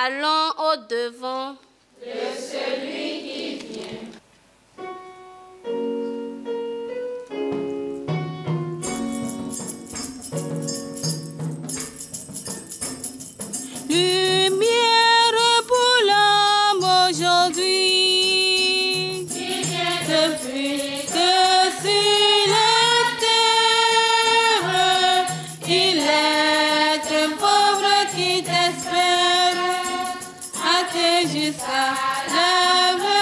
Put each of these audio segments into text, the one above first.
allons au-devant de celui qui vient. Lumière pour l'homme aujourd'hui, Qui vient depuis que sur la terre, il est un pauvre qui t'espère, attends jusqu'à l'aveugle-moi,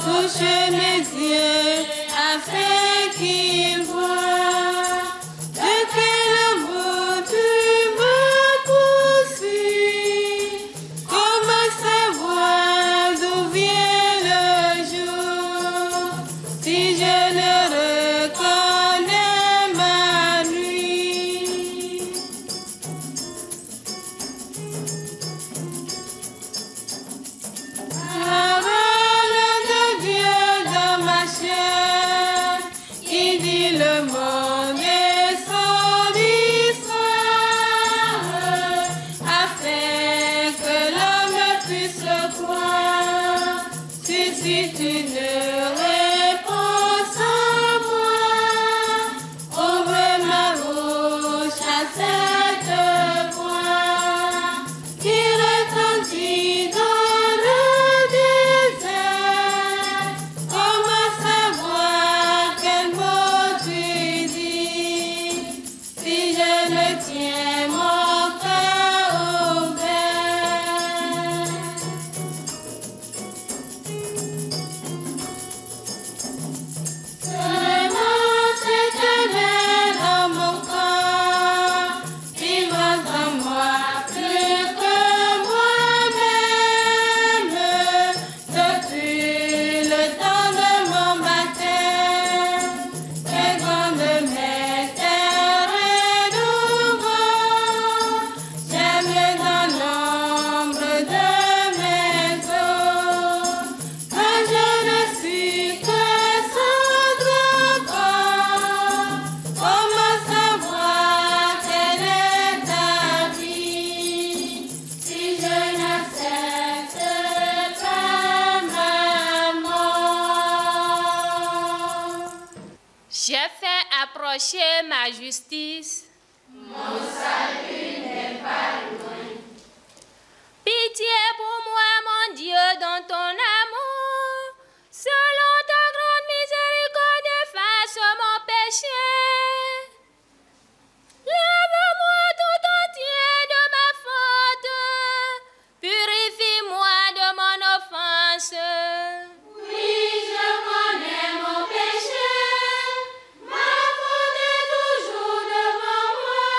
touche mes yeux afin qu'il voie de quel amour tu me poursuis. Comment savoir d'où vient le jour si je ne reconnais ma nuit? Parole de Dieu dans ma chair, qui dit le monde est son histoire, afin que l'homme puisse le croire. Si tu ne réponds sans moi, ouvre ma bouche à cette voix qui retentit dans le désert. Comment savoir quel mot tu dis si je ne tiens mon cœur ouvert? Semence éternelle dans mon corps, vivant en moi plus que moi-même. Depuis le temps de mon baptême, les grandes mers, terre et d'ouvrant, j'aime dans l'ombre de mes eaux. Quand je ne suis que cendre corps, comment savoir quelle est ta vie si je n'accepte pas ma mort? J'ai fait approcher ma justice. mon salut n'est pas loin. Pitié pour moi, mon Dieu, dans ton amour. Selon ta grande miséricorde, efface mon péché. Lave-moi tout entier de ma faute. Purifie-moi de mon offense. Oui, je connais mon péché, ma faute est toujours devant moi.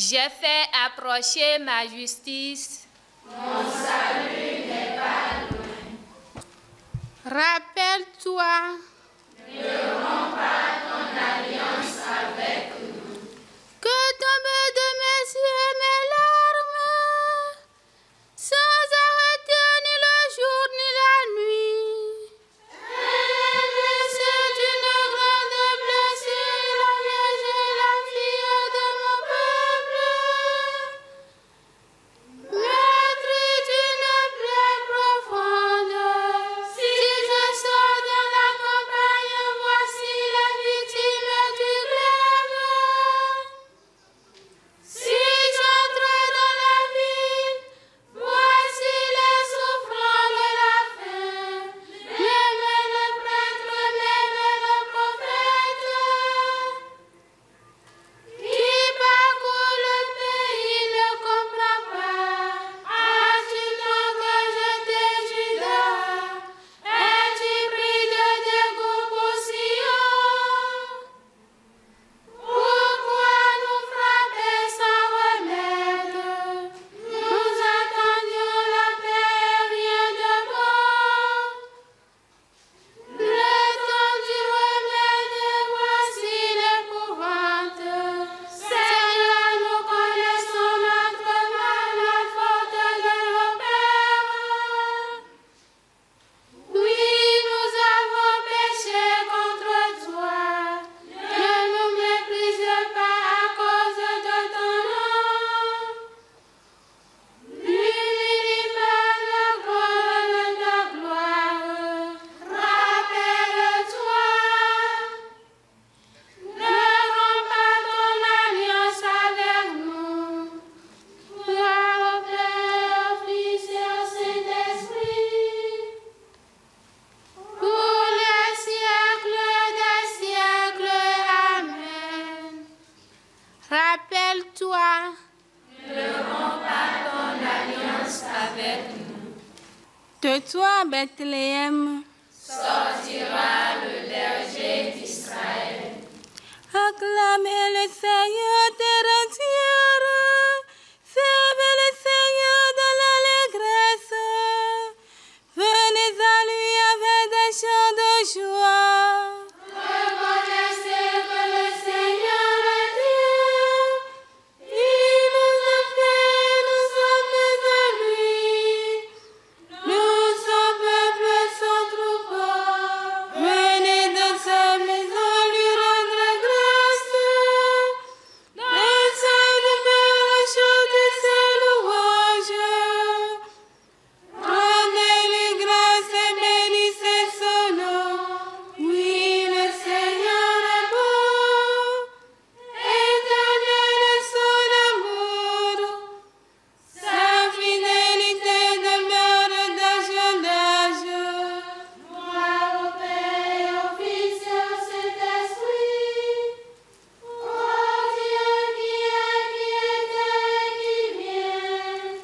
J'ai fait approcher ma justice. Mon salut n'est pas loin. Rappelle-toi. Ne romps pas ton alliance avec nous. Que tombent de mes yeux mes larmes, sans arrêter ni le jour ni la nuit. C'est une grande blessure, la vierge et la fille de mon peuple. Meurtrie d'une plaie profonde. Si je sors dans la campagne, voici la victime du glaive. Si j'entre dans la ville, voici les souffrants de la faim. Même le prêtre, même le prophète, qui parcourt le pays ne comprend pas. As-tu donc jeté Judas? Es-tu pris de dégoût pour Sion? Pourquoi nous frapper sans remède? Nous attendions la paix, rien de bon. Le temps du remède, voici l'épouvante. Seigneur, nous connaissons notre mal, la faute de nos pères. Oui, nous avons péché contre toi. Ne nous méprise pas à cause de ton nom. N'humilie pas la gloire de ta gloire. Rappelle-toi. Ne romps pas ton alliance avec nous. Gloire au Père, au Fils et au Saint-Esprit. Pour les siècles des siècles. Amen. Rappelle-toi. Ne romps pas ton alliance avec nous. De toi, Bethléem, Sortira le berger d'Israël. acclamez le Seigneur terre entière, servez le Seigneur dans l'allégresse, venez à lui avec des chants de joie. Reconnaissez que le Seigneur est Dieu, il nous a fait, nous sommes de lui, nous sommes peuple sans troupeau. Venez dans sa maison lui rendre grâce, dans sa demeure chanter ses louanges. Rendez-lui grâce et bénissez son nom. Oui, le Seigneur est bon, éternel est son amour. Sa fidélité demeure d'âge en âge. Gloire au Père, au Fils et au Saint-Esprit. Ô Dieu qui est, qui était et qui vient.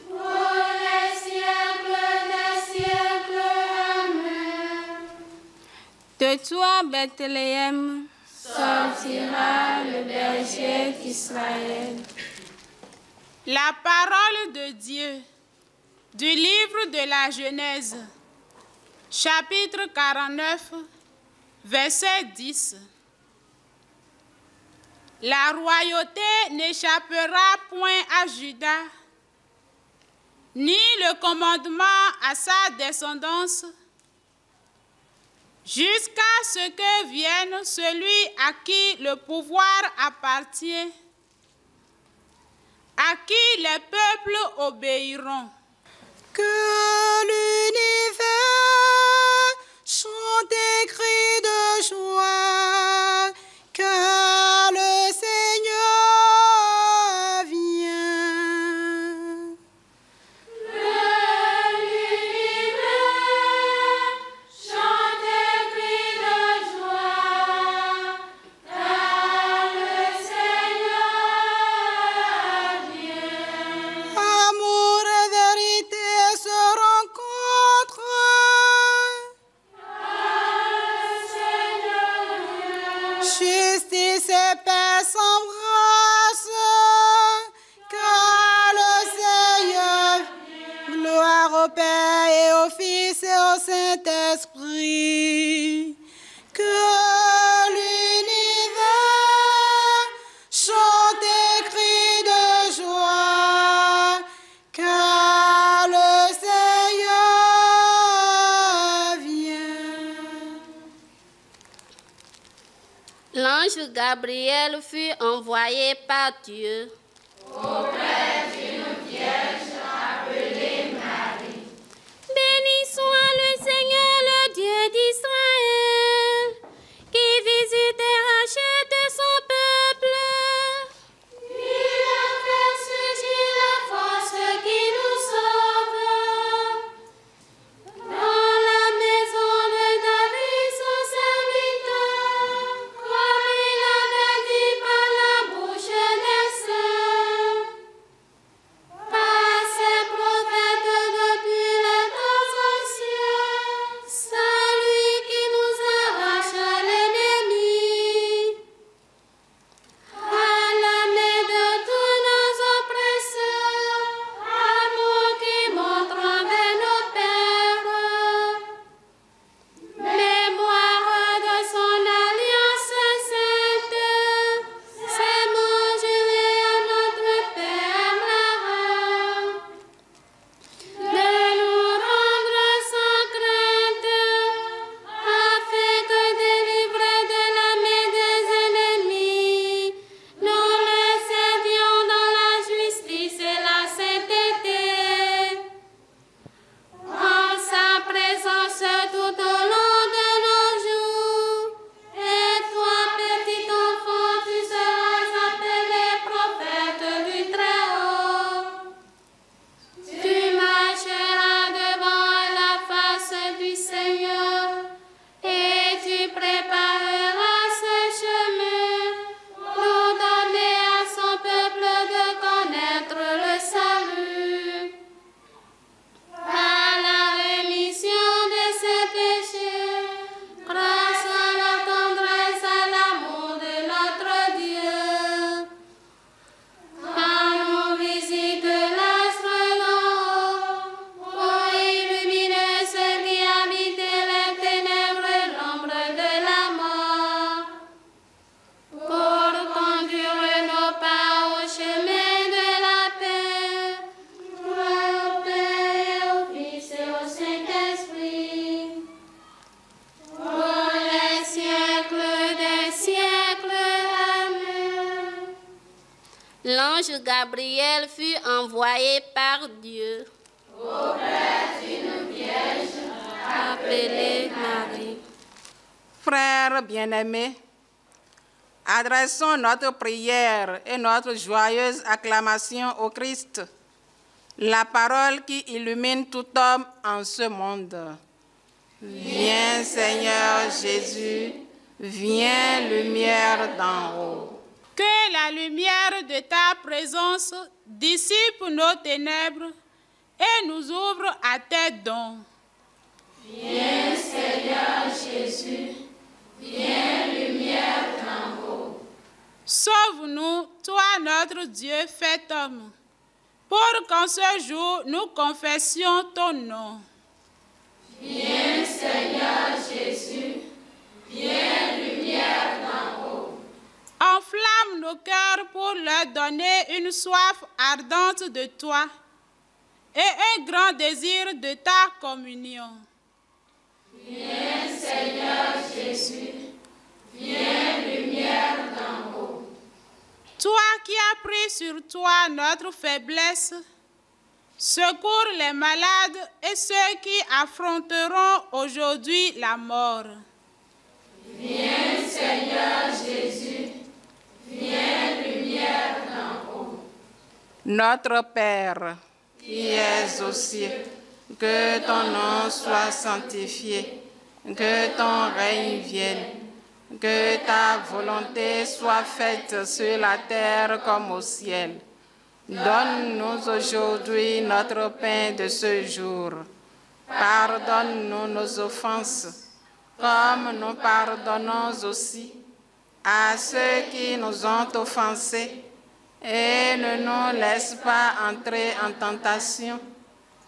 Pour les siècles des siècles. Amen. De toi, Bethléem, sortira le berger d'Israël. La parole de Dieu du livre de la Genèse, chapitre 49, verset 10. La royauté n'échappera point à Juda, ni le commandement à sa descendance, jusqu'à ce que vienne celui à qui le pouvoir appartient, à qui les peuples obéiront. Que l'univers chante des cris de joie, car le Seigneur vient. L'univers chante des cris de joie, car le Seigneur vient. Amour et vérité se rencontrent. Justice et paix s'embrassent. Saint-Esprit, que l'univers chante et crie de joie, car le Seigneur vient. L'ange Gabriel fut envoyé par Dieu auprès d'une vierge appelée Marie. Béni soit le Seigneur, le Dieu d'Israël, qui visite et rachète son peuple. Il a fait surgir la force qui nous sauve. Dans la maison de David, son serviteur, comme il avait dit par la bouche des saints, par ses prophètes depuis les temps anciens, celui qui nous arrache à l'ennemi, à la main de tous nos oppresseurs, amour qui montre envers nos pères, mémoire de son alliance sainte, c'est mon juré à notre Père Abraham, de nous rendre sans crainte, afin que délivrés de la main des ennemis, nous le servions dans la justice et la sainteté, en sa présence tout au long de nos jours. Et toi, petit enfant, tu seras appelé prophète du Très-Haut. Tu marcheras devant la face du Seigneur et tu prépareras ses chemins pour donner à son peuple de connaître le salut par la rémission de ses péchés, grâce à la tendresse, à l'amour de notre Dieu. Quand nous visite l'astre d'en haut, pour illuminer ceux qui habitent les ténèbres et l'ombre de la mort, pour conduire nos pas au chemin de la paix. Gloire au Père et au Fils et au Saint-Esprit, pour les siècles des siècles. Amen. L'ange Gabriel fut envoyé par Dieu Auprès d'une vierge appelée Marie. Frères bien-aimés, adressons notre prière et notre joyeuse acclamation au Christ, la parole qui illumine tout homme en ce monde. Viens Seigneur Jésus, viens lumière d'en haut. Que la lumière de ta présence dissipe nos ténèbres et nous ouvre à tes dons. Viens Seigneur Jésus, viens lumière d'en haut. Sauve-nous, toi notre Dieu fait homme, pour qu'en ce jour nous confessions ton nom. Viens Seigneur Jésus, viens lumière d'en haut. Enflamme nos cœurs pour leur donner une soif ardente de toi et un grand désir de ta communion. Viens Seigneur Jésus, viens lumière d'en haut. Toi qui as pris sur toi notre faiblesse, secours les malades et ceux qui affronteront aujourd'hui la mort. Viens Seigneur Jésus, viens lumière d'en haut. Notre Père, qui es aux cieux, que ton nom soit sanctifié, que ton règne vienne, que ta volonté soit faite sur la terre comme au ciel. Donne-nous aujourd'hui notre pain de ce jour. Pardonne-nous nos offenses, comme nous pardonnons aussi à ceux qui nous ont offensés. Et ne nous laisse pas entrer en tentation,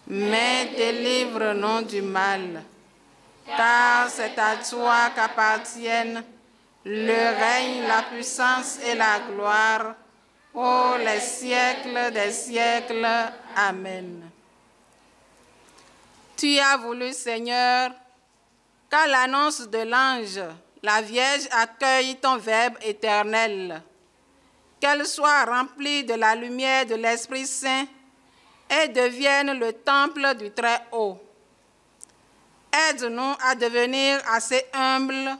mais délivre-nous du mal. car c'est à toi qu'appartiennent le règne, la puissance et la gloire, ô les siècles des siècles. Amen. Tu as voulu, Seigneur, qu'à l'annonce de l'ange, la Vierge accueille ton Verbe éternel, qu'elle soit remplie de la lumière de l'Esprit Saint et devienne le temple du Très-Haut. Aide-nous à devenir assez humbles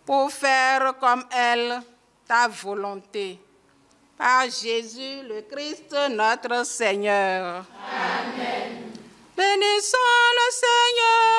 pour faire comme elle ta volonté. Par Jésus le Christ, notre Seigneur. Amen. Bénissons le Seigneur.